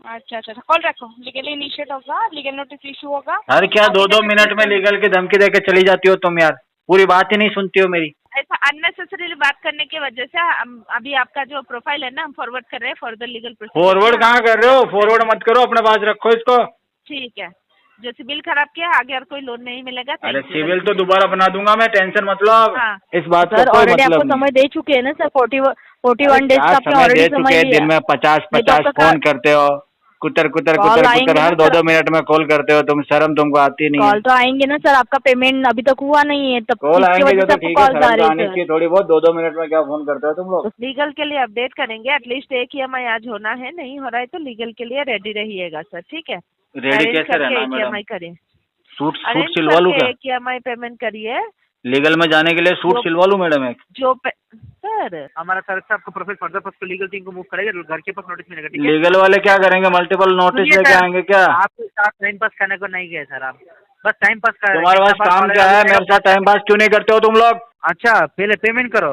अच्छा अच्छा, कॉल रखो। लीगली इनिशिएट होगा, लीगल नोटिस इशू होगा। अरे क्या 2-2 मिनट में लीगल की धमकी देके चली जाती हो तुम यार, पूरी बात ही नहीं सुनती हो मेरी। ऐसा अननेसेसरी बात करने की वजह से अभी आपका जो प्रोफाइल है ना, हम फॉरवर्ड कर रहे हैं फर्दर लीगल प्रोसीजर। फॉरवर्ड कहाँ कर रहे हो? फॉरवर्ड मत करो, अपने पास रखो इसको। ठीक है, जो सिविल खराब किया आगे और कोई लोन नहीं मिलेगा। अरे सिविल तो दोबारा बना दूंगा मैं, टेंशन मत लो आप। हाँ। इस बात का सर कोई ऑलरेडी मतलब आपको नहीं समय है। दे चुके हैं ना सर, 41 डेज का आपने समय ऑलरेडी दे समय चुके हैं, लिया। दिन में 50-50 नहीं तो आपका फोन करते हो, कुतर कुतर कॉल कुतर आएंगे कुतर ना हर सर, 2-2 मिनट में कॉल करते हो तुम, शर्म तुमको आती नहीं है। कॉल तो आएंगे ना सर, आपका पेमेंट अभी तक हुआ नहीं है तब कॉल इसकी आएंगे वजह जो से तो आपको ठीक है, कॉल आ शर्म तो रही है आनी सर। चाहिए थोड़ी बहुत। 2-2 मिनट में क्या फोन करते हो तुम लोग? लीगल के लिए अपडेट करेंगे, एटलीस्ट एक EMI आज होना है, नहीं हो रहा है तो लीगल के लिए रेडी रहिएगा सर। ठीक है, रेडी अरेंज कैसे करके रहना है एक मैडम? EMI करिए, सूट अरेंज सिलवा लूं करके क्या? एक EMI पेमेंट करिए। लीगल में जाने के लिए सूट जो सिलवा लूं मैडम एक? सर हमारा सर से आपको profile further first legal team को मूव करेगा, घर के पास नोटिस मिलेगा। ठीक है, लीगल वाले क्या करेंगे? मल्टीपल नोटिस सुनिए लेके सर, आएंगे क्या? आपके साथ टाइम पास करने को नहीं गए सर, आप बस टाइम पास कर रहे हैं। तुम्हारे पास जितना बार काम कॉल क्या आएगा है? उतना मेरे साथ टाइम पास क्यों नहीं करते हो तुम लोग? अच्छा पहले पेमेंट करो,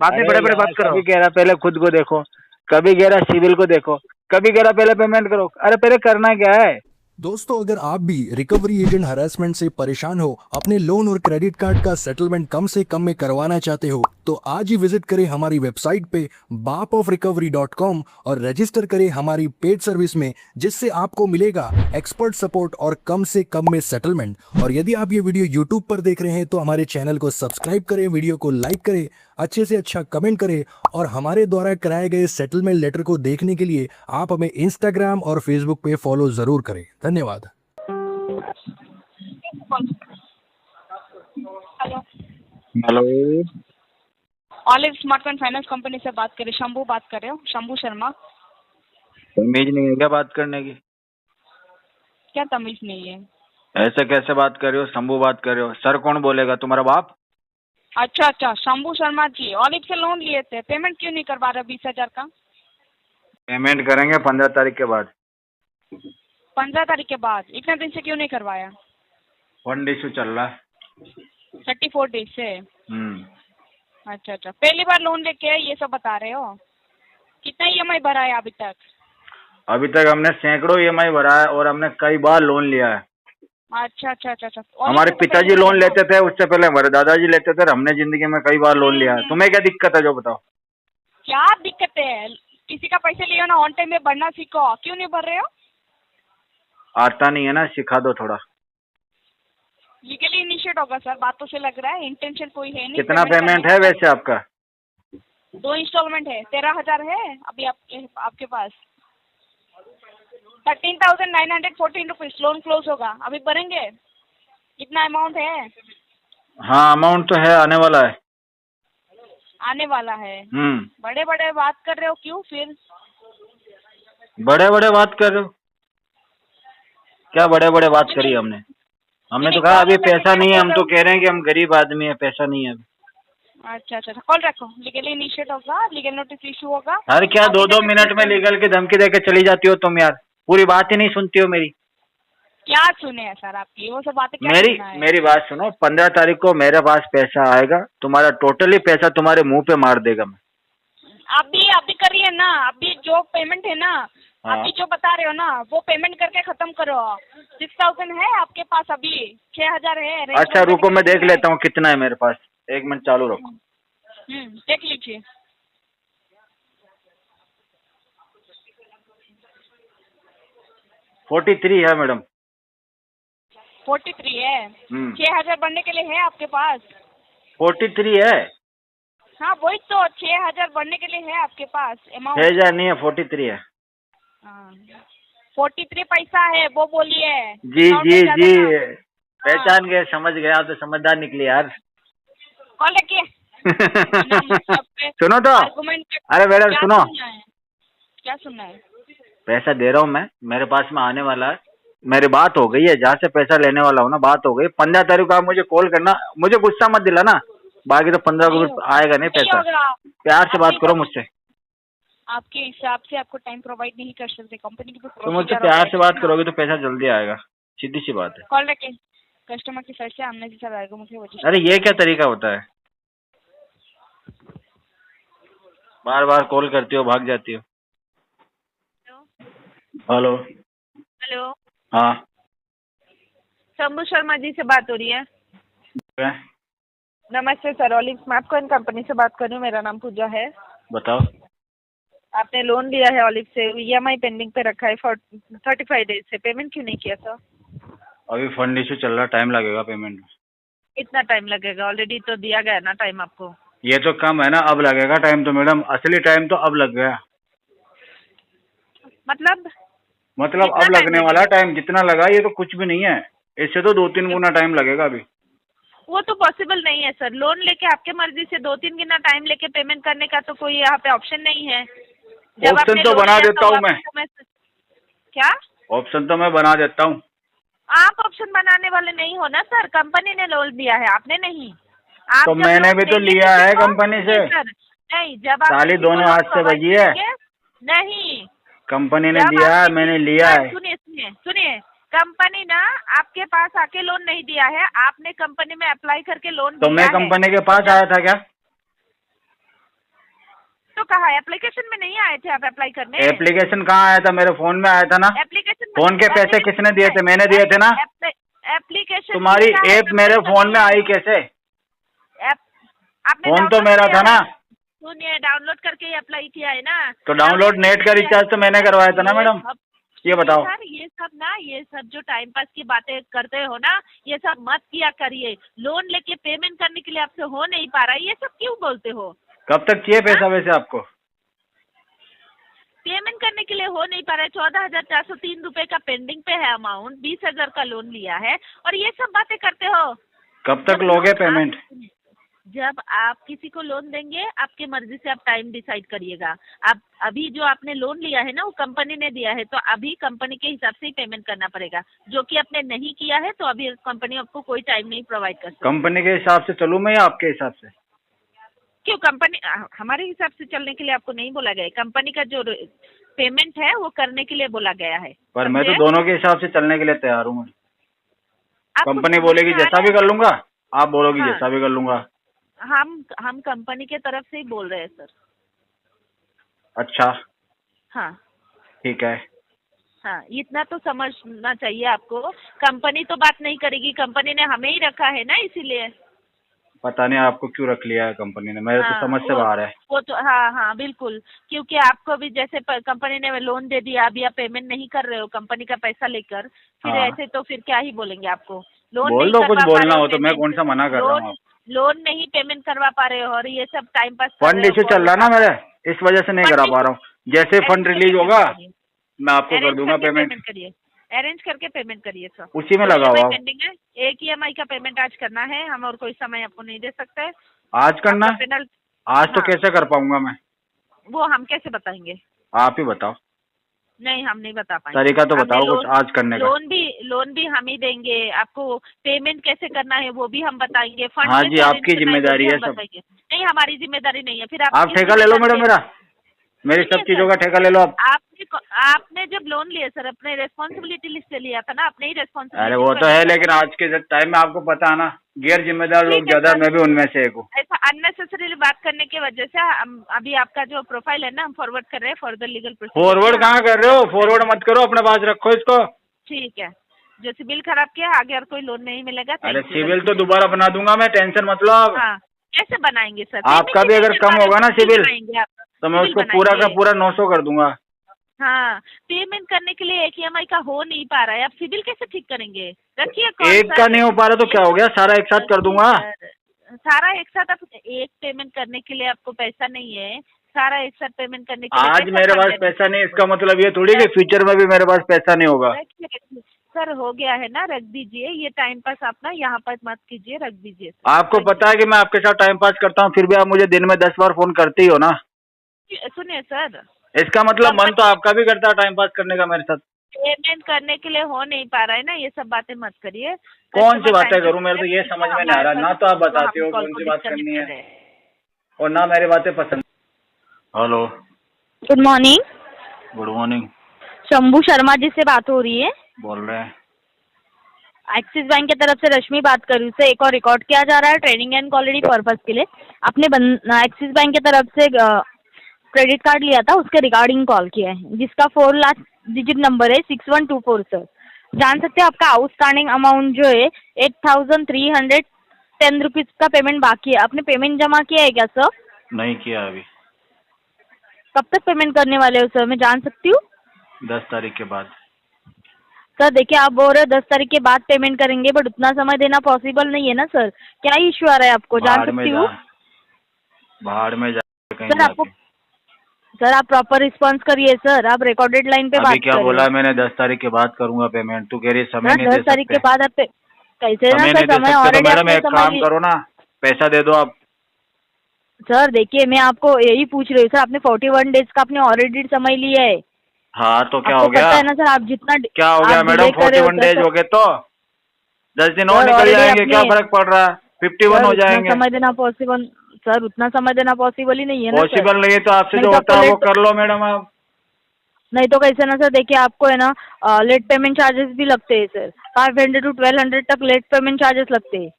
बाद में अरे बड़े बड़े यार, बात करो। कभी कह रहा पहले खुद को देखो, कभी कह रहा सिविल को देखो, कभी कह रहा पहले पेमेंट करो। अरे पहले करना क्या है? दोस्तों, अगर आप भी रिकवरी एजेंट हरासमेंट से परेशान हो, अपने लोन और क्रेडिट कार्ड का सेटलमेंट कम से कम में करवाना चाहते हो, तो आज ही विजिट करें हमारी वेबसाइट पे bapofrecovery.com और रजिस्टर करें हमारी पेड सर्विस में, जिससे आपको मिलेगा एक्सपर्ट सपोर्ट और कम से कम में सेटलमेंट। और यदि आप ये वीडियो यूट्यूब पर देख रहे हैं तो हमारे चैनल को सब्सक्राइब करें, वीडियो को लाइक करें, अच्छे से अच्छा कमेंट करें, और हमारे द्वारा कराए गए सेटलमेंट लेटर को देखने के लिए आप हमें इंस्टाग्राम और फेसबुक पे फॉलो जरूर करें। धन्यवाद। Hello, hello, olive smartphone finance company से बात कर रहे, शंभू बात कर रहे हो, शंभू शर्मा। तमीज नहीं है क्या बात करने की? क्या तमीज नहीं है? ऐसे कैसे बात कर रहे हो? शंभू बात कर रहे हो? सर कौन बोलेगा? तुम्हारा बाप? अच्छा अच्छा, शंभू शर्मा जी, ऑलिव से लोन लिए थे, पेमेंट क्यों नहीं करवा रहे 20,000 का? पेमेंट करेंगे 15 तारीख के बाद। 15 तारीख के बाद? इतने दिन से क्यों नहीं करवाया? फंड इशू चल रहा है। 34 डेज से? अच्छा अच्छा, पहली बार लोन लेके ये सब बता रहे हो? कितना EMI भरा है अभी तक? अभी तक हमने सैकड़ों EMI भरा है और हमने कई बार लोन लिया है। अच्छा अच्छा अच्छा अच्छा, हमारे पिताजी लोन लेते थे, उससे पहले हमारे दादाजी लेते थे, और हमने जिंदगी में कई बार लोन लिया है। तुम्हें क्या दिक्कत है जो बताओ? क्या दिक्कत है? किसी का पैसे लियो ना, ऑन टाइम में भरना सीखो, क्यों नहीं भर रहे हो? आता नहीं है ना, सिखा दो थोड़ा। लीगली इनिशिएट होगा सर, बातों से लग रहा है, इंटेंशन कोई है नहीं। कितना पेमेंट है वैसे आपका? 2 इंस्टॉलमेंट है, 13,000 है अभी आपके पास। 13,914 रुपीज लोन क्लोज होगा, अभी भरेंगे? कितना अमाउंट है? हाँ, अमाउंट तो है, आने वाला है। आने वाला है? बड़े बड़े बात कर रहे हो क्यों फिर? बड़े बड़े बात कर रहे हो? क्या बड़े बड़े बात करी हमने? हमने तो कहा अभी पैसा नहीं है, हम तो कह रहे हैं कि हम गरीब आदमी है, पैसा नहीं है अभी। अच्छा अच्छा, कॉल रखो। लीगली इनिशिएट होगा, लीगल नोटिस इशू होगा। अरे क्या 2-2 मिनट में लीगल की धमकी देके चली जाती हो तुम यार, पूरी बात ही नहीं सुनती हो मेरी। क्या सुने हैं सर आपकी वो सब बातें? क्या सुना है? मेरी बात सुनो, 15 तारीख को मेरे पास पैसा आएगा, तुम्हारा टोटली पैसा तुम्हारे मुंह पे मार देगा मैं। अभी करिए ना, अभी जो पेमेंट है ना, हाँ। अभी जो बता रहे हो ना, वो पेमेंट करके खत्म करो। 6,000 है आपके पास अभी? 6,000 है? अच्छा रुको, मैं देख लेता हूँ कितना है मेरे पास, 1 मिनट चालू रखो। देख लीजिए। $43 है मैडम। 43 है? 6,000 बनने के लिए है आपके पास? 43 है? हाँ वही तो, 6,000 बनने के लिए है आपके पास अमाउंट? 6,000 नहीं है, 43 है। 43 पैसा है वो बोलिए। जी जी जी, पहचान गए, समझ गए, आप तो समझदार निकली यार। कॉल रखिए। सुनो तो, अरे मैडम सुनो, क्या सुनना है? पैसा दे रहा हूँ मैं, मेरे पास में आने वाला है, मेरी बात हो गई है, जहाँ से पैसा लेने वाला हूँ ना, बात हो गई। 15 तारीख को आप मुझे कॉल करना, मुझे गुस्सा मत दिलाना, बाकी तो 15 को आएगा नहीं पैसा। प्यार से बात करो मुझसे। आपके हिसाब से आपको टाइम प्रोवाइड नहीं कर सकते कंपनी की, तो मुझसे प्यार से बात करोगे तो पैसा जल्दी आएगा, सीधी सी बात है। कॉल रखें, कस्टमर की साइड से आमने जैसा रहेगा मुझे। अरे ये क्या तरीका होता है? बार बार कॉल करती हो, भाग जाती हो। हेलो। हेलो, हाँ। शंभू शर्मा जी से बात हो रही है? क्या? नमस्ते सर, ऑलिव स्मैपकॉइन कंपनी से बात कर रही हूँ। मेरा नाम पूजा है। बताओ। आपने लोन लिया है ऑलिव से, ईएमआई पेंडिंग पे रखा है फॉर 35 डेज से, पेमेंट क्यों नहीं किया सर? अभी फंड इशू चल रहा, टाइम लगेगा पेमेंट में। इतना टाइम लगेगा? ऑलरेडी तो दिया गया है ना टाइम आपको। ये तो कम है ना, अब लगेगा टाइम तो मैडम, असली टाइम तो अब लग गया। मतलब मतलब कितना अब टाइम लगने वाला लगेगा? टाइम जितना लगा ये तो कुछ भी नहीं है, इससे तो 2-3 गुना टाइम लगेगा अभी। वो तो पॉसिबल नहीं है सर। लोन लेके आपके मर्जी से 2-3 गुना टाइम लेके पेमेंट करने का तो कोई यहाँ पे ऑप्शन नहीं है। जब ऑप्शन आपने तो लोन बना लिया देता तो हूँ मैं। क्या? ऑप्शन तो मैं बना देता हूँ। आप ऑप्शन बनाने वाले नहीं हो ना सर, कंपनी ने लोन दिया है, आपने नहीं। आप तो जब मैंने लोन भी तो लेंगे लिया है किसी को- कंपनी से। नहीं सर, नहीं, जब आप ताली किसी को दोनों लोन हाथ से प्रोवाइड बजी है। करेंगे, नहीं, कंपनी ने जब दिया है, आपने मैंने किसी- लिया सर, है। सुनिए सुनिए सुनिए, कंपनी ना आपके पास आके लोन नहीं दिया है, आपने कंपनी में अप्लाई करके लोन तो दिया मैं है। कंपनी के पास आया था क्या? तो कहा एप्लीकेशन में नहीं आए थे आप अप्लाई करने? एप्लीकेशन कहाँ आया था? मेरे फोन में आया था ना। एप्लीकेशन फोन के पैसे किसने दिए थे? मैंने दिए थे ना। एप्लीकेशन तुम्हारी ऐप मेरे फोन में आई कैसे? आपने फोन तो डाउनलोड मेरा किया था ना। है? सुनिए, डाउनलोड करके ही अप्लाई किया है ना। तो डाउनलोड नेट का रिचार्ज तो मैंने करवाया था ना मैडम। ये बताओ। सर, ये सब जो टाइम पास की बातें करते हो ना, ये सब मत किया करिए। लोन लेके पेमेंट करने के लिए आपसे हो नहीं पा रहा है, ये सब क्यों बोलते हो? कब तक चाहिए पैसा वैसे आपको? पेमेंट करने के लिए हो नहीं पा रहा है। 14,403 रुपए का पेंडिंग पे है अमाउंट, 20,000 का लोन लिया है और ये सब बातें करते हो। कब तक लोगे पेमेंट? जब आप किसी को लोन देंगे, आपके मर्जी से आप टाइम डिसाइड करिएगा। आप अभी जो आपने लोन लिया है ना, वो कंपनी ने दिया है, तो अभी कंपनी के हिसाब से ही पेमेंट करना पड़ेगा। जो कि आपने नहीं किया है तो अभी कंपनी आपको कोई टाइम नहीं प्रोवाइड कर सकती। कंपनी के हिसाब से चलूँ मैं या आपके हिसाब से? क्यों? कंपनी हमारे हिसाब से चलने के लिए आपको नहीं बोला गया है। कंपनी का जो पेमेंट है वो करने के लिए बोला गया है। पर मैं तो दोनों के हिसाब से चलने के लिए तैयार हूँ। आपको कंपनी समझ बोलेगी में आ जैसा रहा भी है? कर लूंगा, आप बोलोगी हाँ। जैसा भी कर लूंगा। हम कंपनी के तरफ से ही बोल रहे हैं सर। अच्छा हाँ ठीक है। हाँ, इतना तो समझना चाहिए आपको। कंपनी तो बात नहीं करेगी, कंपनी ने हमें ही रखा है ना, इसीलिए। पता नहीं आपको क्यों रख लिया है कंपनी ने, मेरे तो हाँ, समझ से बाहर है। वो तो हाँ हाँ बिल्कुल, क्योंकि आपको भी जैसे कंपनी ने लोन दे दिया, अभी आप पेमेंट नहीं कर रहे हो कंपनी का पैसा लेकर, फिर हाँ। ऐसे तो फिर क्या ही बोलेंगे आपको। लोन बोल नहीं दो, करवा कुछ पा बोलना रहे हो तो मैं payment, कौन सा मना कर रहा हूँ। लोन नहीं पेमेंट करवा पा रहे हो और ये सब टाइम पास कर फंड रहे हो। इशू चल रहा ना मेरे, इस वजह से नहीं करा पा रहा हूँ। जैसे फंड रिलीज होगा मैं आपको कर दूंगा पेमेंट। अरेंज करके पेमेंट करिए सर। उसी में लगा हुआ। पेंडिंग है, एक ईएमआई का पेमेंट आज करना है, हम और कोई समय आपको नहीं दे सकते। आज करना है? पेनल आज तो हाँ। कैसे कर पाऊंगा मैं? वो हम कैसे बताएंगे? आप ही बताओ, नहीं, हम नहीं बता पाएंगे। तरीका तो हमने बताओ कुछ आज करने का। लोन भी हम ही देंगे आपको। पेमेंट कैसे करना है वो भी हम बताएंगे। फंड हाँ कैसे जी, arrange आपकी करना है वो जिम्मेदारी भी है हम सब। बताएंगे। नहीं, हमारी जिम्मेदारी नहीं है। फिर आप किस ठेका ले लो जिम्मेदारी मैडम मेरा, मेरी सब सुनिए चीजों सर, का ठेका ले लो आप। आपने जब लोन लिया सर, अपने रेस्पॉन्सिबिलिटी लिस्ट से लिया था ना, अपने ही रेस्पॉन्सिबिलिटी। अरे वो तो है, लेकिन आज के टाइम में आपको पता है ना, गैर जिम्मेदार लोग ज्यादा, मैं भी उनमें से एक हूँ। ऐसा अननेसेसरी बात करने की वजह से हम अभी आपका जो प्रोफाइल है ना, हम फॉरवर्ड कर रहे हैं फॉर्दर लीगल प्रोसीजर। फॉरवर्ड कहाँ कर रहे हो? फॉरवर्ड मत करो, अपने पास रखो इसको। ठीक है, जो सिविल खराब किया, आगे और कोई लोन नहीं मिलेगा। अरे सिविल तो दोबारा बना दूंगा मैं, टेंशन मत लो आप। हाँ, कैसे बनाएंगे सर? आपका भी अगर कम होगा ना सिविल, तो मैं उसको पूरा का पूरा 900 कर दूंगा। हाँ, पेमेंट करने के लिए एक ईएमआई का हो नहीं पा रहा है, आप सिविल कैसे ठीक करेंगे? रखिए। एक का नहीं हो पा रहा तो क्या हो गया, सारा एक साथ कर दूंगा। सारा एक साथ? आप एक पेमेंट करने के लिए आपको पैसा नहीं है, सारा एक साथ पेमेंट करने के लिए आज मेरे पास पैसा नहीं, इसका मतलब ये थोड़ी कि फ्यूचर में भी मेरे पास पैसा नहीं होगा। सर, हो गया है ना, रख दीजिए। ये टाइम पास आप ना यहाँ पर मत कीजिए, रख दीजिए। आपको पता है कि मैं आपके साथ टाइम पास करता हूँ, फिर भी आप मुझे दिन में 10 बार फोन करते ही हो ना। सुनिए सर, इसका मतलब मन तो आपका भी करता है टाइम पास करने का मेरे साथ। पेमेंट करने के लिए हो नहीं पा रहा है ना, ये सब बातें मत करिए। कौन सी बातें करूं? मेरे तो ये समझ में नहीं आ रहा, ना तो आप बताते हो कौन सी बात करनी है और ना मेरी बातें पसंद। Hello, good morning. Good morning. Shambhu Sharma ji से बात हो रही है? बोल रहे हैं। एक्सिस बैंक की तरफ से रश्मि बात कर रही हूँ। उसे एक और रिकॉर्ड किया जा रहा है ट्रेनिंग एंड क्वालिटी पर्पज के लिए। आपने एक्सिस बैंक की तरफ से क्रेडिट कार्ड लिया था, उसके रिगार्डिंग कॉल किया है, जिसका 4 लाख डिजिट नंबर है 6124 सर। जान सकते हैं आपका आउटस्टैंडिंग अमाउंट जो है 8310 रुपीज का पेमेंट बाकी है। आपने पेमेंट जमा किया है क्या सर? नहीं किया अभी। कब तक पेमेंट करने वाले हो सर, मैं जान सकती हूँ? 10 तारीख के बाद। सर देखिए, आप बोल रहे हो 10 तारीख के बाद पेमेंट करेंगे, बट उतना समय देना पॉसिबल नहीं है ना सर। क्या इश्यू आ रहा है आपको, जान सकती हूँ? बाहर में जा कहीं सर आपको, जाके। सर आप प्रॉपर रिस्पॉन्स करिए सर, आप रिकॉर्डेड लाइन पे बात अभी क्या करिए। बोला मैंने? 10 तारीख के बाद करूंगा पेमेंट। तू कह रही समय सर नहीं दे 10 तारीख के सकते। बाद आप कैसे ना समय सर, नहीं दे समय सकते तो ऑलरेडी मैडम आपने एक समय काम करो ना, पैसा दे दो आप। सर देखिए, मैं आपको यही पूछ रही हूँ सर, आपने 41 डेज का आपने ऑलरेडी समय लिया है। हाँ तो क्या आपको हो गया? पता है ना सर, आप जितना क्या हो गया आप मैडम? डिले कर रहे हो 41 डेज सर, हो गए तो 10 दिन और सर निकल ऑलरेडी जाएंगे, क्या आपने फर्क पड़ रहा है? 51 सर हो उतना जाएंगे। समय देना पॉसिबल, सर उतना समय देना पॉसिबल ही नहीं है ना सर। पॉसिबल नहीं है तो आपसे नहीं जो तो होता आपको है वो लेट, कर लो मैडम आप। नहीं तो कैसे ना सर, देखिए आपको है ना लेट पेमेंट चार्जेस भी लगते हैं सर। 500 to 1200 तक लेट पेमेंट चार्जेस लगते हैं,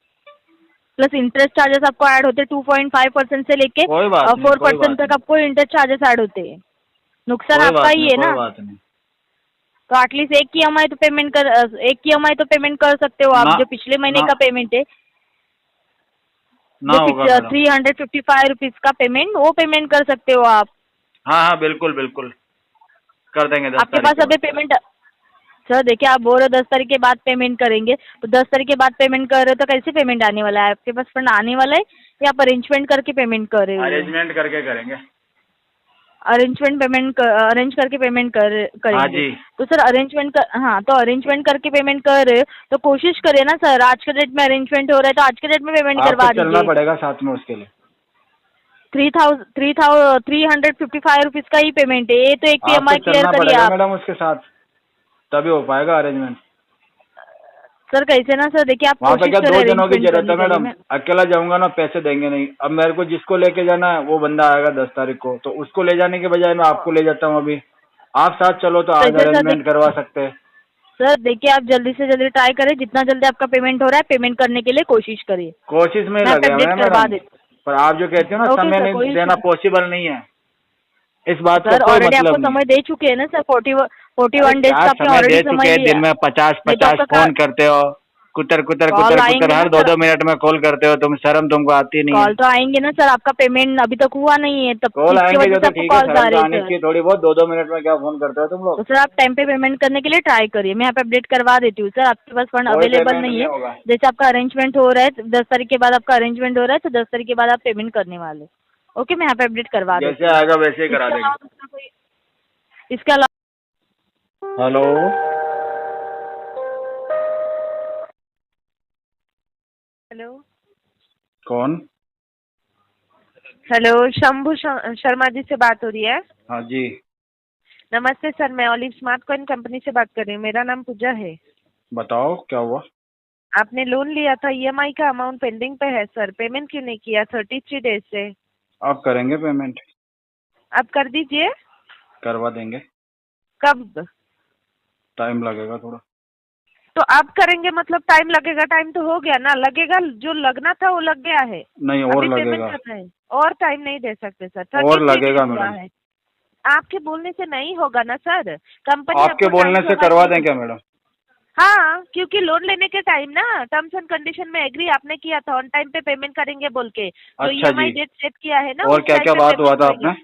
प्लस इंटरेस्ट चार्जेस आपको ऐड होते हैं 2.5% से लेके कोई बात नहीं, 4% तक आपको इंटरेस्ट चार्जेस ऐड होते हैं। नुकसान आपका ही है ना। कोई बात नहीं। तो एटलीस्ट एक EMI तो पेमेंट कर, एक EMI तो पेमेंट कर सकते हो आप, ना, जो पिछले महीने ना, का पेमेंट है, ना होगा जो मैडम। 355 रुपीज का पेमेंट, वो पेमेंट कर सकते हो आप। हाँ हाँ बिल्कुल बिल्कुल कर देंगे 10 आपके तारीख पास के अभी बाद। पेमेंट, सर देखिए आप बोल रहे हो 10 तारीख के बाद पेमेंट करेंगे, तो 10 तारीख के बाद पेमेंट कर रहे हो तो कैसे पेमेंट आने वाला है? आपके पास फंड आने वाला है या आप अरेंजमेंट करके पेमेंट कर रहे हो? अरेंजमेंट करके करेंगे। अरेंजमेंट पेमेंट अरेंज करके पेमेंट करेंगे। हाँ जी। तो सर अरेंजमेंट कर, हाँ तो अरेंजमेंट करके पेमेंट कर रहे हो तो कोशिश करिए ना सर, आज के डेट में अरेंजमेंट हो रहा है तो आज के डेट में पेमेंट आपको करवा चलना दीजिए। पड़ेगा साथ में उसके लिए। 355 रुपीज का ही पेमेंट है ये, तो एक आपको EMI क्लियर चलना करिए पड़ेगा आप। मैडम उसके साथ, तभी हो पाएगा अरेंजमेंट। सर कैसे ना सर, देखिए आप वहाँ पे कोशिश क्या करें 2 जनों की अरेंजमेंट जरूरत करने है के लिए। मैडम? अकेला जाऊंगा ना, पैसे देंगे नहीं। अब मेरे को जिसको लेके जाना है वो बंदा आएगा 10 तारीख को, तो उसको ले जाने के बजाय मैं आपको ले जाता हूँ। अभी आप साथ चलो तो आज कैसे सर, अरेंजमेंट करवा सकते हैं। सर देखिए आप जल्दी से जल्दी ट्राई करें, जितना जल्दी आपका पेमेंट हो रहा है पेमेंट करने के लिए कोशिश करिए। कोशिश में ही मैं लगे हुए अपडेट हैं करवा मैडम, देती पर आप जो कहते हो ना ओके समय सर, नहीं कोई देना इशू पॉसिबल नहीं है, इस बात का सर कोई ऑलरेडी आपको मतलब नहीं समय है। दे चुके हैं ना सर, 41 डेज क्या का आपने समय ऑलरेडी दे चुके समय हैं? लिया। दिन में 50 नहीं तो 50 आपका फोन करते हो, कुतर कुतर कॉल कुतर आएंगे कुतर ना हर 2 सर, 2 मिनट में कॉल करते हो तुम। शर्म तुमको आती नहीं है? कॉल तो आएंगे ना सर, आपका पेमेंट अभी तक हुआ नहीं है, तब कॉल इसकी आएंगे वजह जो से तो आपको ठीक है, कॉल आ शर्म तो रही आनी है चाहिए सर। थोड़ी बहुत। 2 2 मिनट में क्या फोन करते हो तुम लोग? तो सर आप टाइम पे पेमेंट करने के लिए ट्राई करिए, मैं यहाँ पे अपडेट करवा देती हूँ सर। आपके पास फंड कोई अवेलेबल पेमेंट नहीं नहीं है, होगा। जैसे आपका अरेंजमेंट हो रहा है 10 तारीख के बाद आपका अरेंजमेंट हो रहा है तो 10 तारीख के बाद आप पेमेंट करने वाले। ओके, मैं यहाँ पे अपडेट करवा देती जैसे हूँ। आएगा वैसे ही करा इसके देंगे। अलावा दूसरा कोई, इसके अलावा हेलो हेलो कौन? हेलो, शंभू शर्मा जी से बात हो रही है? हाँ जी। नमस्ते सर, मैं ऑलिव स्मार्ट कॉइन कंपनी से बात कर रही हूँ। मेरा नाम पूजा है। बताओ क्या हुआ? आपने लोन लिया था, EMI का अमाउंट पेंडिंग पे है सर, पेमेंट क्यों नहीं किया 33 डेज से? आप करेंगे पेमेंट? आप कर दीजिए। करवा देंगे। कब? टाइम लगेगा थोड़ा। तो आप करेंगे मतलब टाइम लगेगा? टाइम तो हो गया ना, लगेगा, जो लगना था वो लग गया है। नहीं और अभी पेमेंट लगेगा। करना है और टाइम नहीं दे सकते सर, और 33 लगेगा डेज हुआ मैडम। है। आपके बोलने से नहीं होगा ना सर, कंपनी आपके आपको बोलने टाइम से करवा दें क्या मैडम? हाँ, क्योंकि लोन लेने के टाइम ना टर्म्स एंड कंडीशन में एग्री आपने किया था, ऑन टाइम पे पेमेंट करेंगे बोल के, जो अच्छा EMI जी। डेट सेट किया है ना और उस क्या टाइम क्या पे बात हुआ पेमेंट था करेंगे। आपने?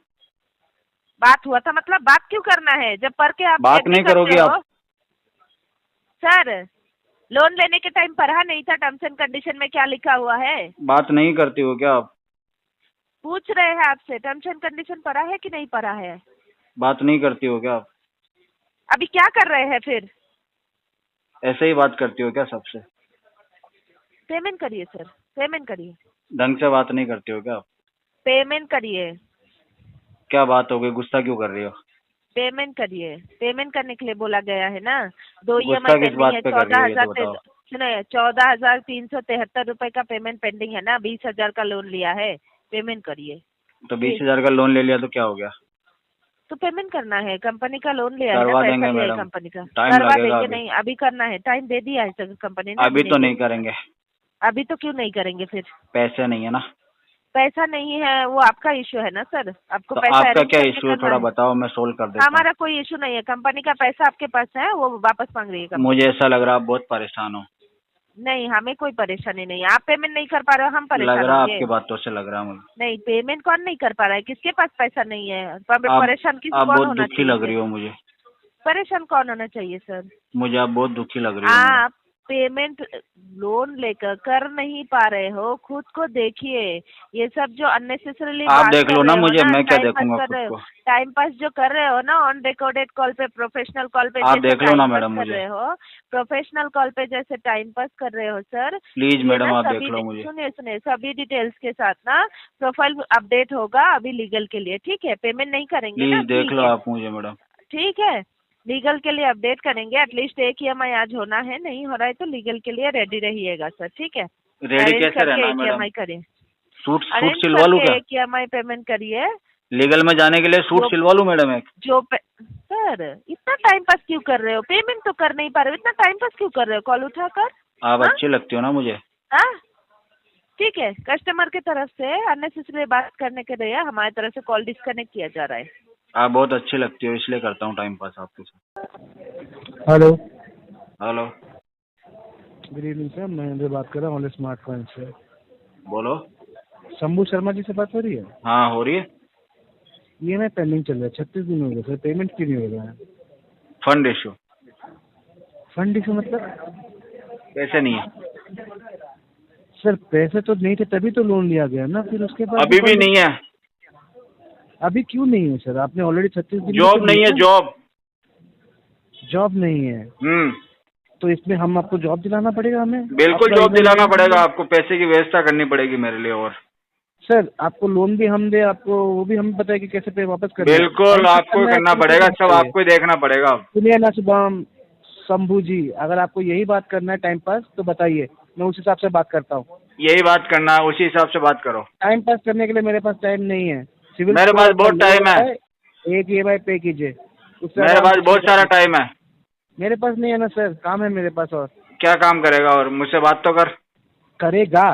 बात हुआ था मतलब बात क्यों करना है जब पढ़ के आप बात agree नहीं करते करोगी हो? आप? सर लोन लेने के टाइम पढ़ा नहीं था टर्म्स एंड कंडीशन में क्या लिखा हुआ है? बात नहीं करती हो क्या आप? पूछ रहे हैं आपसे, टर्म्स एंड कंडीशन पढ़ा है कि नहीं पढ़ा है? बात नहीं करती हो क्या आप? अभी क्या कर रहे हैं फिर? ऐसे ही बात करती हो क्या सबसे? पेमेंट करिए सर, पेमेंट करिए, ढंग से बात नहीं करती हो क्या आप? पेमेंट करिए, क्या बात हो गई? गुस्सा क्यों कर रही हो? पेमेंट करिए। पेमेंट करने के लिए बोला गया है ना। 2 EMI गुस्सा किस पेंडिंग बात है, पे कर रही हो ये तो बताओ? सुनिए 14,373 रुपए का पेमेंट पेंडिंग है ना, 20,000 का लोन लिया है, पेमेंट करिए। तो 20,000 का लोन ले लिया तो क्या हो गया? तो पेमेंट करना है, कंपनी का लोन लिया है ना, करवा पैसा देंगे लिया है मैडम, कंपनी का, टाइम करवा लगेगा देंगे। अभी। नहीं अभी करना है, टाइम दे दिया है सर कंपनी ने। अभी तो नहीं करेंगे। अभी तो क्यों नहीं करेंगे फिर? पैसे नहीं है ना। पैसा नहीं है वो आपका इशू है ना सर, आपको तो पैसा आपका arrange क्या करके इशू है, करना थोड़ा है। बताओ, मैं सोल्व कर देता हमारा कोई इशू नहीं है, कंपनी का पैसा आपके पास है, वो वापस मांग रही है हूँ। कंपनी। मुझे ऐसा लग रहा है आप बहुत परेशान हो। नहीं, हमें कोई परेशानी नहीं है, आप पेमेंट नहीं कर पा रहे हो, हम लग परेशान रहा है होंगे। आपकी बातों से, लग रहा है मुझे। नहीं, पेमेंट कौन नहीं कर पा रहा है, किसके पास पैसा नहीं है, आप परेशान किस आप कौन बहुत होना दुखी लग रही चाहिए? हो मुझे। परेशान कौन होना चाहिए सर? मुझे आप बहुत दुखी लग रही हो मैडम। आप पेमेंट लोन लेकर कर नहीं पा रहे हो, खुद को देखिए। ये सब जो अननेसेसरीली आप बात देख कर लो ना रहे हो मुझे, ना, मैं क्या टाइम पास देखूंगा कर खुद रहे हो, को। टाइम पास जो कर रहे हो ना ऑन रिकॉर्डेड कॉल पे, प्रोफेशनल कॉल पे आप जैसे देख लो ना टाइम पास मैडम कर मुझे, रहे हो, प्रोफेशनल कॉल पे जैसे टाइम पास कर रहे हो सर। प्लीज ये मैडम ना आप देख सभी लो मुझे। सुनिए सुनिए, सभी डिटेल्स के साथ ना प्रोफाइल अपडेट होगा अभी लीगल के लिए, ठीक है? पेमेंट नहीं करेंगे ना, प्लीज देख ठीक लो है, आप मुझे मैडम। ठीक है। लीगल के लिए अपडेट करेंगे, एटलीस्ट एक EMI आज होना है, नहीं हो रहा है तो लीगल के लिए रेडी रहिएगा सर, ठीक है? रेडी अरेंज कैसे करके रहना है एक मैडम? EMI करिए, सूट सूट अरेंज सिलवा लूं करके क्या? एक EMI पेमेंट करिए। लीगल में जाने के लिए सूट जो सिलवा लूं मैडम एक? सर इतना टाइम पास क्यों कर रहे हो? पेमेंट तो कर नहीं पा रहे हो, इतना टाइम पास क्यों कर रहे हो कॉल उठाकर? आप हाँ? अच्छी लगती हो ना मुझे। हाँ? ठीक है, कस्टमर की तरफ से अननेसेसरी बात करने के लिए हमारी तरफ से कॉल डिस्कनेक्ट किया जा रहा है। आप बहुत अच्छी लगती हो, इसलिए करता हूँ टाइम पास आपके साथ। Hello, hello, good evening sir, Mahendra बात कर रहा हूँ स्मार्ट पॉइंट से। बोलो। शंभू शर्मा जी से बात हो रही है? हाँ हो रही है। EMI पेंडिंग चल रहा है, 36 दिन हो गए सर, पेमेंट क्यों नहीं हो रहा है? Fund issue. फंड इशू मतलब? पैसे नहीं है। सर पैसे तो नहीं थे तभी तो लोन लिया गया ना, फिर उसके बाद अभी भी नहीं है। अभी क्यों नहीं है सर? आपने ऑलरेडी 36 दिन जॉब नहीं है, जॉब। जॉब नहीं है तो इसमें हम आपको जॉब दिलाना पड़ेगा हमें? बिल्कुल आपका जॉब EMI दिलाना पड़ेगा आपको, पैसे की व्यवस्था करनी पड़ेगी मेरे लिए। और सर आपको लोन भी हम दे, आपको वो भी हम बताए कि कैसे पे वापस करना है। बिल्कुल टाइम पास आपको है, करना तो पड़ेगा, कैसे सब बताइए? आपको ही देखना पड़ेगा। सुनिए ना शुभम, शंभू जी, अगर आपको यही बात करना है टाइम पास तो बताइए, मैं उस हिसाब से बात करता हूँ। यही बात करना है, उसी हिसाब से बात करो। टाइम पास करने के लिए मेरे पास टाइम नहीं है। सिविल मेरे स्कोर पास आपका बहुत लो टाइम है। एक EMI पे कीजिए, उससे मेरे आराम पास से बहुत चलेगा। सारा टाइम है। मेरे पास नहीं है ना सर, काम है मेरे पास। और क्या काम करेगा? और मुझसे बात तो कर। करेगा,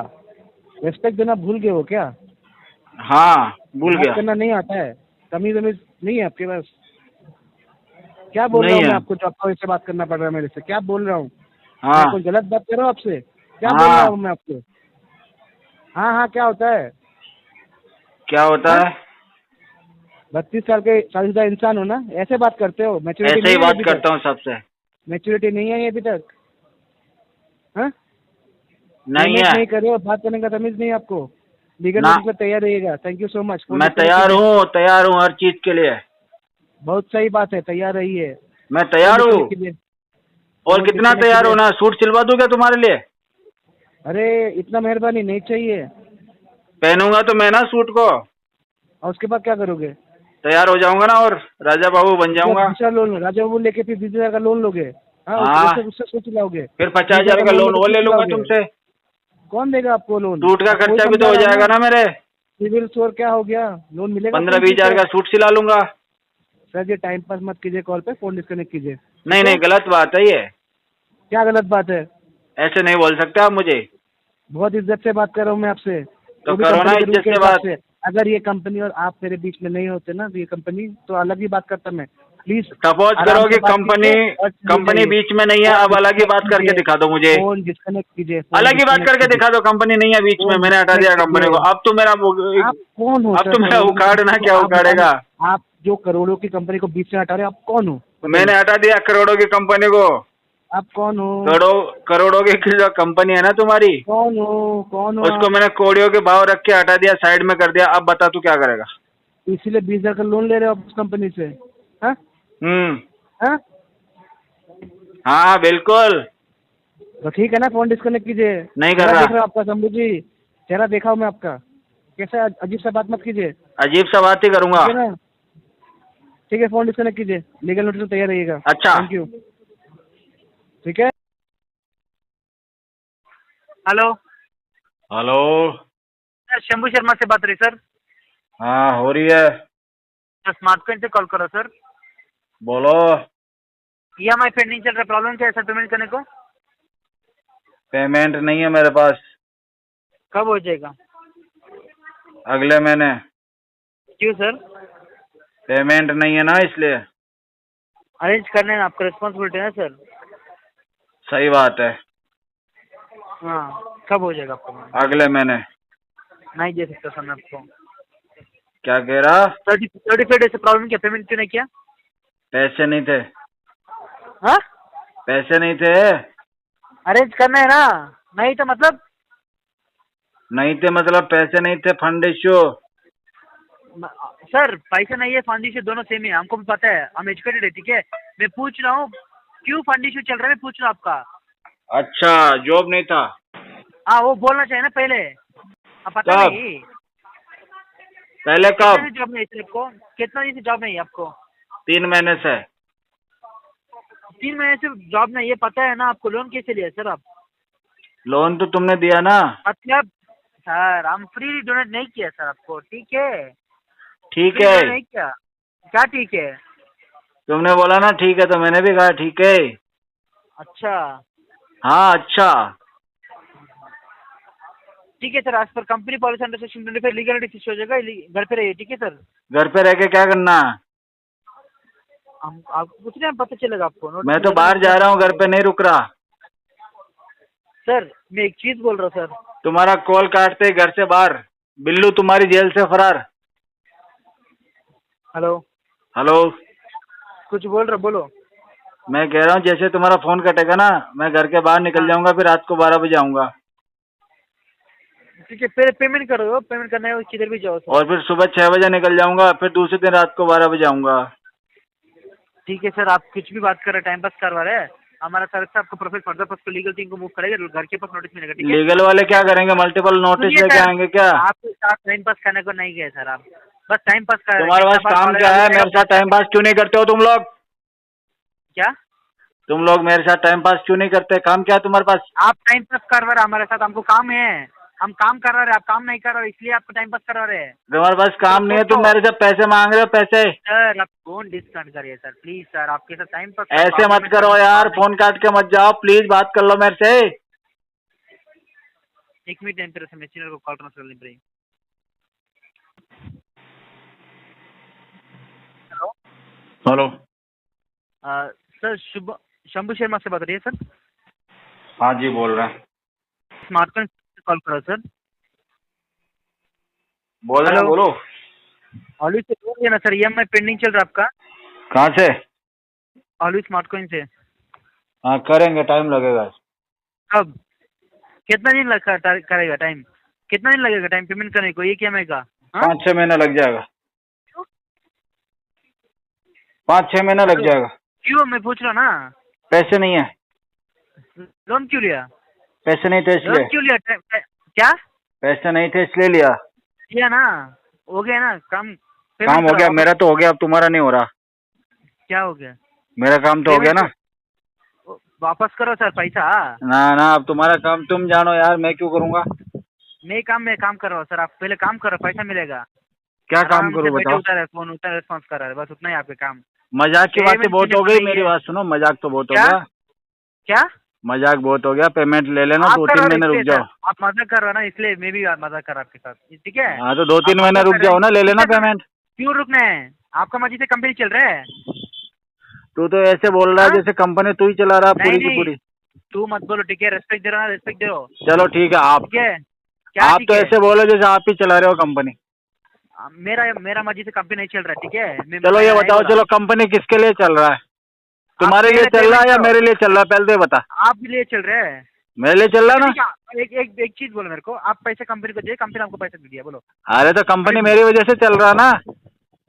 रेस्पेक्ट देना भूल गए हो क्या? हाँ भूल बात गया। करना नहीं आता है, तमीज वमीज नहीं है आपके पास? क्या बोल रहा नहीं हूँ मैं है। आपको जो आपको इससे बात करना पड़ रहा है मेरे से? क्या बोल रहा हूँ? हाँ मैं कोई गलत बात कर रहा हूँ आपसे? क्या हाँ। बोल रहा हूँ मैं आपको? हाँ हाँ, क्या होता है? क्या होता है? 32 साल के शादीशुदा इंसान हो ना, ऐसे बात करते हो? मैच्योरिटी ऐसे ही नहीं है बात अभी करता तक? हूँ सबसे। मैच्योरिटी नहीं है अभी तक? हाँ, नहीं पेमेंट है नहीं कर रहे हो, बात करने का तमीज नहीं है आपको? लीगल ना। नोटिस पर तैयार रहिएगा। Thank you so much. मैं तैयार हूँ हर चीज के लिए। बहुत सही बात है, तैयार रहिए। मैं तैयार हूँ। और फोन कितना डिस्कनेक्ट तैयार कीजिए। होना? सूट सिलवा दूं क्या तुम्हारे लिए? अरे इतना मेहरबानी नहीं चाहिए। पहनूंगा तो मैं ना सूट को, और उसके बाद क्या करोगे? तैयार हो जाऊंगा ना और राजा बाबू बन जाऊंगा। दूसरा लोन राजा बाबू लेके फिर 20,000 का लोन लोगे? हाँ, हाँ। उससे सोच लाओगे? फिर 50,000 का लोन वो ले लूंगा तुमसे। कौन देगा आपको लोन? सूट का कोई खर्चा भी तो समझा हो रहा जाएगा ना मेरे। सिविल स्कोर क्या हो गया? लोन मिलेगा? 15-20,000 का सूट सिला लूंगा। सर जी टाइम पास मत कीजिए, कॉल पे फोन डिस्कनेक्ट कीजिए। नहीं नहीं, गलत बात है ये। क्या गलत बात है? ऐसे नहीं बोल सकते आप मुझे। बहुत इज्जत से बात कर रहा हूँ मैं आपसे। तो वो भी करो ना कंपनी के रूल इज्जत के से हिसाब बात। से। अगर ये कंपनी और आप मेरे बीच में नहीं होते ना, ये कंपनी तो अलग ही बात करता मैं। प्लीज सपोज करो कि कंपनी बीच में नहीं है, अब अलग ही बात करके दिखा दो मुझे। फोन डिस्कनेक्ट कीजिए। अलग ही बात करके दिखा दो, कंपनी नहीं है बीच में, मैंने हटा दिया कंपनी को। अब तो मेरा आप कौन हो? अब तो मेरा उखाड़ना क्या उखाड़ेगा? आप जो करोड़ों की कंपनी को बीच में हटा रहे हो, आप कौन हो? मैंने हटा दिया करोड़ों की कंपनी को। आप कौन हो? करोड़ों की जो कंपनी है ना तुम्हारी, कौन हो? कौन हो? उसको मैंने कोड़ियों के भाव रख के हटा दिया, साइड में कर दिया। अब बता तू क्या करेगा? इसीलिए 20,000 का लोन ले रहे हो आप उस कंपनी से? हाँ हाँ हाँ बिल्कुल। तो ठीक है ना, फोन डिस्कनेक्ट कीजिए। नहीं कर चेहरा रहा। देख रहा हूँ आपका शंभू जी, चेहरा देखा हूँ मैं आपका। कैसे अजीब सा बात मत कीजिए। अजीब सा बात ही करूंगा। ठीक है ना? ठीक है, फोन डिस्कनेक्ट कीजिए। लीगल नोटिस में तैयार रहिएगा। अच्छा। Thank you. ठीक है। Hello hello. Sir, Shambhu Sharma से बात रही सर। हाँ हो रही है। मैं स्मार्ट पॉइंट से कॉल कर रहा हूँ सर। बोलो। EMI पेंडिंग चल रहा है, प्रॉब्लम क्या है सर पेमेंट करने को? पेमेंट नहीं है मेरे पास। कब हो जाएगा? अगले महीने। क्यों सर? पेमेंट नहीं है ना इसलिए। अरेंज करना है ना, आपका रिस्पॉन्सिबिलिटी है ना सर। सही बात है। हाँ, कब हो जाएगा आपका? अगले महीने। नहीं दे सकता सर मैं आपको। क्या कह रहा? 35 डेज से प्रॉब्लम क्या, पेमेंट क्यों नहीं किया? पैसे नहीं थे। हाँ, पैसे नहीं थे। अरेंज करना है ना, नहीं तो मतलब? नहीं थे मतलब पैसे नहीं थे, फंड इश्यू। सर पैसा नहीं है, फंड इशू दोनों सेम है, हमको भी पता है, हम एजुकेटेड है, ठीक है। मैं पूछ रहा हूँ क्यों फंड इशू चल रहा है, मैं पूछ रहा हूँ आपका। अच्छा, जॉब नहीं था। हाँ, वो बोलना चाहिए ना पहले। अब पता कब? नहीं पहले कितना कब? दिन जॉब नहीं है आपको, कितना दिन से जॉब नहीं है आपको? 3 महीने से। 3 महीने से जॉब नहीं है, पता है ना आपको। लोन कैसे लिया सर आप? लोन तो तुमने दिया ना। मतलब सर हम फ्री डोनेट नहीं किया सर आपको, ठीक है? ठीक फ्री है। डोनेट नहीं किया। क्या ठीक है? तुमने बोला ना ठीक है, तो मैंने भी कहा ठीक है। अच्छा हाँ अच्छा। ठीक है सर, आज पर company policy under section 25 legal issue हो जाएगा, घर पे रहिए, ठीक है सर। घर पे रह के क्या करना? हम आपको कुछ नहीं, पता चलेगा आपको। मैं तो बाहर जा रहा हूँ, घर पे नहीं रुक रहा। सर मैं एक चीज बोल रहा हूँ सर। तुम्हारा कॉल काटते ही घर से बाहर। बिल्लू तुम्हारी जेल से फरार। Hello, hello. कुछ बोल रहे, बोलो। मैं कह रहा हूँ जैसे तुम्हारा फोन कटेगा ना, मैं घर के बाहर निकल जाऊंगा, फिर रात को 12 बजे आऊंगा। ठीक है, पहले पेमेंट करो, पेमेंट करना है किधर भी जाओ सर। और फिर सुबह 6 बजे निकल जाऊंगा, फिर दूसरे दिन रात को 12 बजे आऊंगा। ठीक है सर, आप कुछ भी बात कर रहे हैं, टाइम पास करवा रहे हैं। हमारा सर से आपको प्रोफेसर फर्दर पास को लीगल टीम को मूव करेगा, घर के पास नोटिस मिलेगा, ठीक है? लीगल वाले क्या करेंगे? मल्टीपल नोटिस सुनिए लेके सर, आएंगे क्या? आपके साथ टाइम पास करने को नहीं गए सर, आप बस टाइम पास कर रहे हैं। तुम्हारे पास कितना बार काम कॉल क्या है? आएगा, मेरे साथ टाइम पास क्यों नहीं करते हो तुम लोग? क्या? तुम लोग मेरे साथ टाइम पास क्यों नहीं करते? काम क्या है तुम्हारे पास? आप टाइम पास करवा रहे हैं हमारे साथ, हमको काम है, हम काम कर रहे हैं, आप काम नहीं कर रहे, इसलिए आपको टाइम पास करवा रहे हैं। तुम्हारे पास काम नहीं है, तुम मेरे से पैसे मांग रहे हो? पैसे सर आप फोन डिस्कनेक्ट करिए सर, प्लीज सर, आपके साथ टाइम पास ऐसे मत करो यार, फोन काट के मत जाओ, प्लीज बात कर लो मेरे से। 1 मिनट टाइम पे मेरे को कॉल ट्रांसफर करनी पड़ेगी। Hello hello. Sir, Shambhu Sharma से बात हो रही है सर? हाँ जी, बोल रहे हैं। स्मार्टफोन से कॉल करो सर। बोल रहे हैं, हेलो। बोलो। ऑलवेज से बोल ना सर, EMI पेंडिंग चल रहा है आपका। कहाँ से? ऑलवेज स्मार्टकॉइन से। हाँ करेंगे, टाइम लगेगा। कब, कितना दिन करेगा टाइम, कितना दिन लगेगा टाइम पेमेंट करने को, एक EMI का? हाँ? 5-6 महीना लग जाएगा। 5-6 महीना लग जाएगा। क्यों, मैं पूछ रहा हूँ ना। पैसे नहीं है। लोन क्यों लिया? पैसे नहीं थे इसलिए। लोन क्यों लिया? क्या पैसे नहीं थे इसलिए लिया। लिया ना, हो गया ना काम, काम हो गया, मेरा तो हो गया, अब तुम्हारा नहीं हो रहा। क्या हो गया? मेरा काम तो हो गया ना। वापस करो सर पैसा। ना ना, अब तुम्हारा काम तुम जानो यार, मैं क्यों करूँगा? मैं काम कर रहा हूँ सर, आप पहले काम करो, पैसा मिलेगा। क्या काम आराम से करूँ बैठे बताओ? उतार है फोन, उतार रिस्पॉन्स कर रहा है, बस उतना ही आपके काम। मजाक की बात तो बहुत हो गई, पेमेंट मेरी बात सुनो, मजाक तो बहुत हो क्या? गया। क्या मजाक बहुत हो गया, पेमेंट ले लेना, आप कर 2-3 रहे हो महीने रुक इसलिए जाओ। सर, आप मजाक कर रहे हो ना, इसलिए मैं भी मजाक कर रहा हूँ आपके साथ, ठीक है? हाँ तो 2-3 आप महीने मजाक रुक कर रहे जाओ ना, हैं, ले लेना ठीक है सर? पेमेंट। क्यों रुकना है, आपका मर्जी से कंपनी चल रहा है। तू तो ऐसे बोल रहा है हाँ? जैसे कंपनी तू ही चला रहा है नहीं पूरी की नहीं, पूरी। तू मत बोलो, ठीक है? रेस्पेक्ट दे रहा ना, रेस्पेक्ट दो, चलो ठीक है, आप ठीक है? क्या आप ठीक तो है? ऐसे बोलो जैसे आप ही चला रहे हो कंपनी। मेरा मर्जी से कंपनी नहीं चल रहा है, ठीक है? चलो ये बताओ, चलो कंपनी किसके लिए चल रहा है? तुम्हारे लिए चल रहा है या मेरे लिए चल रहा है? पहले तो ये बता। आप भी लिए चल रहे हैं। मेरे लिए चल रहा है ना। एक चीज बोलो मेरे को, आप पैसे कंपनी को दिए, कंपनी आपको पैसे दे दिया, बोलो। अरे तो कंपनी मेरी वजह से चल रहा है ना।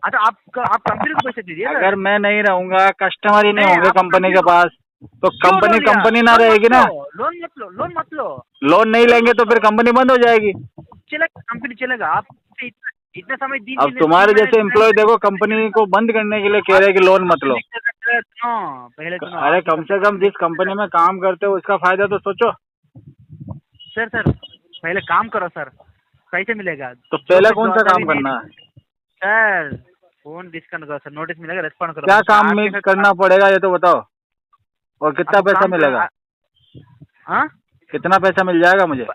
अच्छा, आप कंपनी को पैसे दे दिए सर? अगर मैं नहीं रहूंगा, कस्टमर ही नहीं होंगे आप कंपनी के को- पास, तो क्यों कंपनी लोन लिया? कंपनी ना लोन मत रहेगी ना। लो, लोन मत लो, लोन मत लो। लोन नहीं लेंगे तो फिर कंपनी बंद हो जाएगी। चलेगा, कंपनी चलेगा। आप इतने समय अब तुम्हारे जैसे एम्प्लॉय देखो, कंपनी को बंद करने के लिए कह रहे हैं कि लोन मत लो। पहले सुनो, अरे कम से कम जिस कंपनी में काम करते हो उसका फायदा तो सोचो। सर पहले काम करो सर, कैसे मिलेगा? तो पहले कौन सा काम करना है? सर फोन डिस्कनेक्ट करो सर, नोटिस मिलेगा, रेस्पॉन्ड करो। क्या काम आपके में साथ करना पड़ेगा ये तो बताओ, और कितना आपको पैसा काम मिलेगा? हाँ, कितना पैसा मिल जाएगा मुझे?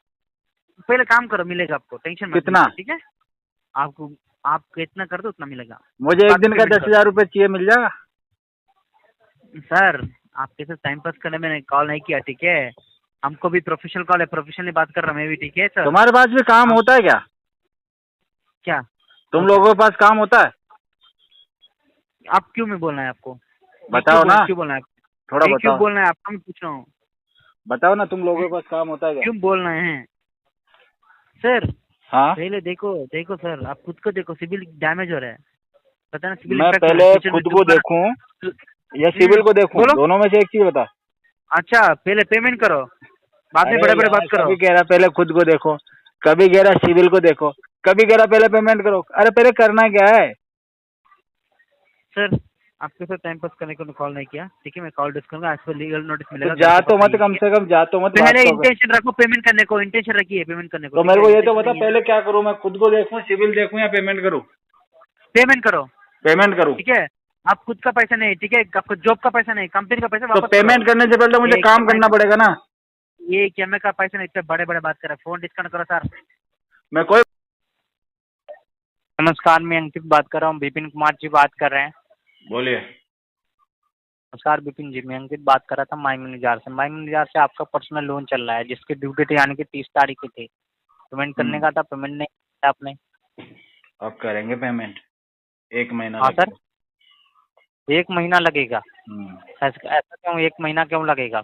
पहले काम करो, मिलेगा आपको, टेंशन मत कितना? लीजिए, ठीक है? आपको आप कितना कर दो उतना मिलेगा। मुझे एक बाद में दिन का पेमेंट 10,000 रुपये चाहिए, मिल जाएगा? सर आपके साथ टाइम पास करने मैंने कॉल नहीं किया, ठीक है? हमको भी प्रोफेशनल कॉल है, प्रोफेशनली बात कर रहा हूँ मैं भी, ठीक है सर? तुम्हारे पास भी काम होता है क्या? क्या तुम लोगों के पास काम होता है? आप क्यों में बोलना है आपको? बताओ ना, क्यों बोलना है? थोड़ा क्यों बताओ, बोलना है आपको, मैं पूछ रहा हूँ। बताओ ना, तुम लोगों के पास काम होता है क्या? क्यों बोलना है सर? हाँ, पहले देखो सर, आप खुद को देखो, सिविल डैमेज हो रहा है, पता ना? सिविल मैं इंस्पेक्टर पहले फ्यूचर में खुद को देखूं या सिविल को देखूं? बोलो। दोनों में से एक चीज बता। अच्छा पहले पेमेंट करो, बाद में अरे बड़े बड़े यार, बात करो। कभी कह रहा पहले खुद को देखो, कभी कह रहा सिविल को देखो, कभी कह रहा पहले पेमेंट करो। अरे पहले करना क्या है? सर आपके साथ टाइम पास करने को कॉल नहीं किया, ठीक है? मैं कॉल डिस्क करूंगा, आज पर लीगल नोटिस तो मिलेगा। जा घर के तो पास मत, आइए, कम ठीक है? से कम जा तो मत, बात पहले तो कर। इंटेंशन रखो पेमेंट करने को, इंटेंशन रखिए पेमेंट करने को। तो ठीक मेरे है? को ये तो intention बता, नहीं है। पहले क्या करूं मैं? खुद को देखूं, सिविल देखूं या पेमेंट करूं? पेमेंट करो, पेमेंट करूं? ठीक है? आप खुद का पैसा नहीं, ठीक है? आपको जॉब का पैसा नहीं, कंपनी का पैसा तो वापस पेमेंट करने से पहले मुझे ये काम करना पड़ेगा ना। ये कैमरे का पैसा नहीं, इतने बड़े बड़े बात कर रहे हैं। फोन डिस्कनेक्ट करो सर। मैं कोई नमस्कार, मैं अंकित बात कर रहा हूँ, विपिन कुमार जी बात कर रहे हैं। बोलिए। नमस्कार विपिन जी, मैं अंकित बात कर रहा था माइमनीजार से। माइमनीजार से आपका पर्सनल लोन चल रहा है, जिसकी ड्यू डेट यानी कि 30 तारीख की थी। पेमेंट करने का था, पेमेंट नहीं किया आपने। अब करेंगे पेमेंट, 1 महीना हाँ लगेगा। सर, 1 महीना लगेगा? हम्म, ऐसा क्यों 1 महीना क्यों लगेगा?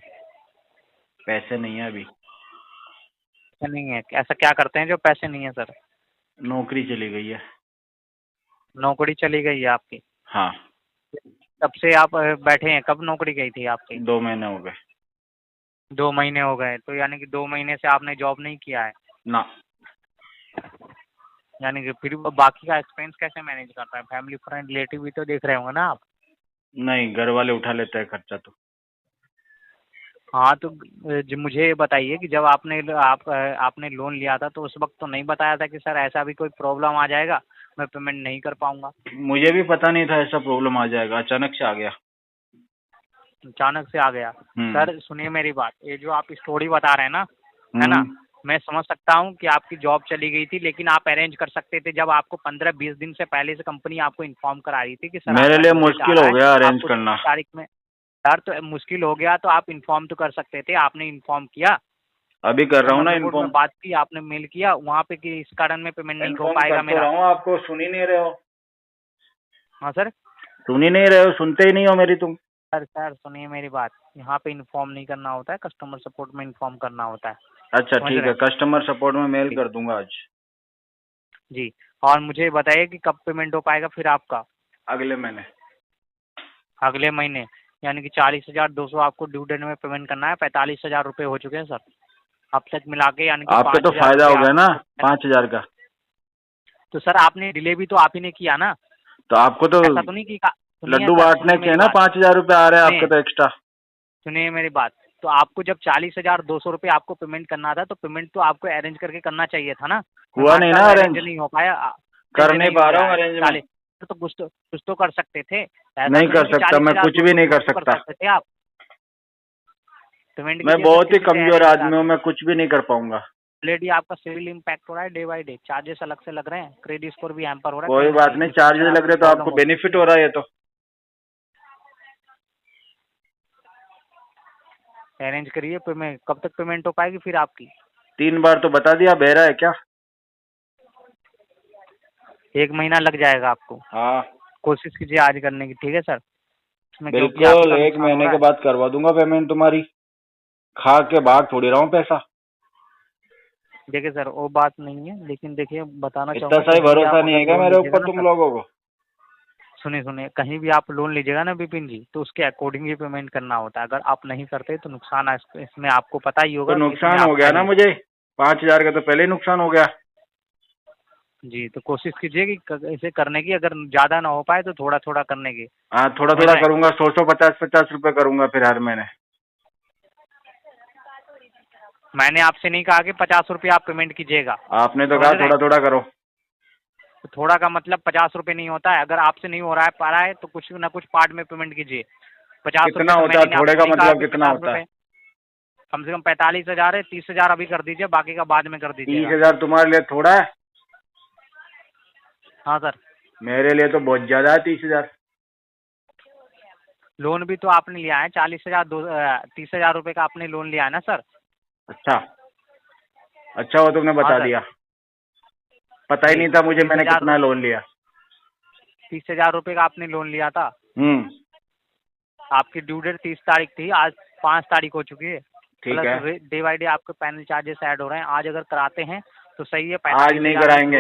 पैसे नहीं है अभी। ऐसा नहीं है, ऐसा क्या करते हैं जो पैसे नहीं है सर? नौकरी चली गई है। नौकरी चली गई है आपकी? हाँ, तब से आप बैठे हैं, कब नौकरी गई थी आपकी? 2 महीने हो गए 2 महीने हो गए, तो यानी कि 2 महीने से आपने जॉब नहीं किया है, ना। यानी कि फिर बाकी का एक्सपेंस कैसे मैनेज करता है? फैमिली फ्रेंड रिलेटिव भी तो देख रहे होंगे ना आप? नहीं, घर वाले उठा लेते हैं खर्चा तो। हाँ तो मुझे ये बताइए कि जब आपने लोन लिया था तो उस वक्त तो नहीं बताया था कि सर ऐसा भी कोई प्रॉब्लम आ जाएगा, मैं पेमेंट नहीं कर पाऊंगा? मुझे भी पता नहीं था ऐसा प्रॉब्लम आ जाएगा, अचानक से आ गया। अचानक से आ गया? सर सुनिए मेरी बात, ये जो आप स्टोरी बता रहे हैं ना, है ना, मैं समझ सकता हूँ कि आपकी जॉब चली गई थी, लेकिन आप अरेंज कर सकते थे जब आपको 15-20 दिन से पहले से कंपनी आपको इन्फॉर्म करा रही थी कि सर मेरे आपका लिए due date मुश्किल आ रहा हो है, गया अरेंज आपको करना। 30 तारीख में। सर तो मुश्किल हो गया तो आप इन्फॉर्म तो कर सकते थे, आपने इन्फॉर्म किया? अभी कर रहा हूँ ना कस्टमर सपोर्ट में इन्फॉर्म। बात की आपने, मेल किया वहाँ पे कि इस कारण में पेमेंट नहीं हो इन्फॉर्म पाएगा कर तो मेरा? रहा हूँ, आपको सुन ही नहीं रहे हो। हाँ सर। सुन ही नहीं रहे हो, सुनते ही नहीं हो मेरी तुम। सर सुनिए मेरी बात, यहाँ पे इन्फॉर्म नहीं करना होता है, कस्टमर सपोर्ट में इन्फॉर्म करना होता है। अच्छा समझ ठीक रहे है, हैं? कस्टमर सपोर्ट में मेल कर दूंगा आज। जी, और मुझे बताइए कि कब पेमेंट हो पाएगा फिर आपका? अगले महीने। अगले महीने, यानी कि 40,200 आपको ड्यू डेट में पेमेंट करना है। 45,000 रुपये हो चुके हैं सर अब तक मिला के, यानी कि आपके तो 5,000 फायदा हो रुपये गया ना आपको। 5,000 का। तो सर आपने डिले भी तो आप ही ने किया ना, तो आपको तो ऐसा तो नहीं कि सुनिए लड्डू सर, बांटने सुनिए के मेरी ना बात, 5,000 रुपये आ रहे हैं सुनिए आपके तो एक्स्ट्रा। सुनिए मेरी बात। तो आपको जब 40,200 रुपये आपको पेमेंट करना था, तो पेमेंट तो आपको अरेंज करके करना चाहिए था ना। हुआ नहीं ना अरेंज, नहीं हो पाया, कर नहीं पा रहा हूँ अरेंज में। तो कुछ तो कर सकते थे। ऐसा नहीं तो कर कि सकता, मैं कुछ भी नहीं कर 40,200 सकता। सकते थे आप पेमेंट। मैं बहुत ही कमजोर आदमी हूँ, मैं कुछ भी नहीं कर पाऊंगा। ऑलरेडी आपका सिविल इम्पैक्ट हो रहा है डे बाय डे, चार्जेस अलग से लग रहे हैं, क्रेडिट स्कोर भी हैम्पर हो रहा है। कोई बात नहीं, चार्जेस लग रहे तो आपको बेनिफिट हो रहा है ये तो। अरेंज करिए पेमेंट, कब तक पेमेंट हो पाएगी फिर आपकी? 3 बार तो बता दिया, बहरा है क्या? 1 महीना लग जाएगा आपको। हाँ कोशिश कीजिए आज करने की, ठीक है सर? इसमें क्योंकि बिल्कुल, आपका 1 नुकसान हो महीने रहा के है। बाद करवा दूंगा पेमेंट तुम्हारी। खा के भाग थोड़ी रहा हूँ पैसा। देखिए सर वो बात नहीं है, लेकिन देखिए बताना इतना चाहूँगा, सही कहीं भी भरोसा आप नहीं अगर है क्या लोन मेरे लीजिएगा ऊपर ना तुम सर, लोगों को? सुनिए, कहीं भी आप लोन लीजिएगा ना विपिन जी, तो उसके अकॉर्डिंग ही पेमेंट करना होता है। अगर आप नहीं करते तो नुकसान है, इसमें आपको पता ही तो होगा कि इसमें नुकसान हो आपका गया ना ही। मुझे, 5,000 का तो पहले ही नुकसान हो गया। जी, तो कोशिश कीजिए कि इसे करने की, अगर ज़्यादा ना हो पाए तो थोड़ा थोड़ा करने की। हाँ थोड़ा थोड़ा करूंगा, 100 50 रुपए करूंगा फिर हर महीने। मैंने आपसे नहीं कहा कि 50 रुपये आप पेमेंट कीजिएगा, आपने तो समझ कहा रहे हैं? थोड़ा थोड़ा करो। तो थोड़ा का मतलब 50 रुपये नहीं होता है। अगर आपसे नहीं हो रहा है पा रहा है तो कुछ ना कुछ पार्ट में पेमेंट कीजिए। 50 कितना रुपये तो होता है मैंने थोड़े आपको का नहीं कहा मतलब कि कितना 50 होता है? रुपये, कम से कम 45,000 है, 30,000 अभी कर दीजिए, बाकी का बाद में कर दीजिएगा। 30,000 तुम्हारे लिए थोड़ा है? हाँ सर। मेरे लिए तो बहुत ज्यादा है 30,000। लोन भी तो आपने लिया है 30,000 रुपए का आपने लोन लिया है ना सर। अच्छा अच्छा, वो तुमने बता हाँ सर। दिया, पता ही नहीं था मुझे मैंने 30,000 कितना लोन लिया। 30,000 रुपए का आपने लोन लिया था। हम्म। आपकी ड्यू डेट 30 तारीख थी, आज 5 तारीख हो चुकी है। ठीक है। प्लस डे बाई डे आपके पैनल चार्जेस ऐड हो रहे हैं। आज अगर कराते हैं तो सही है, आज नहीं कराएंगे,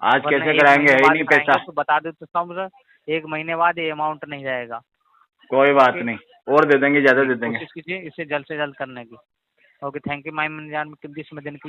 आज वरना कैसे एक कराएंगे, महीने है ही बाद नहीं कराएंगे पैसा। तो बता देते सर, 1 महीने बाद ये अमाउंट नहीं जाएगा। कोई बात नहीं, और दे देंगे, ज्यादा दे देंगे। कोशिश कीजिए इसे जल्द से जल्द करने की। Okay, thank you my manager, में देने के लिए।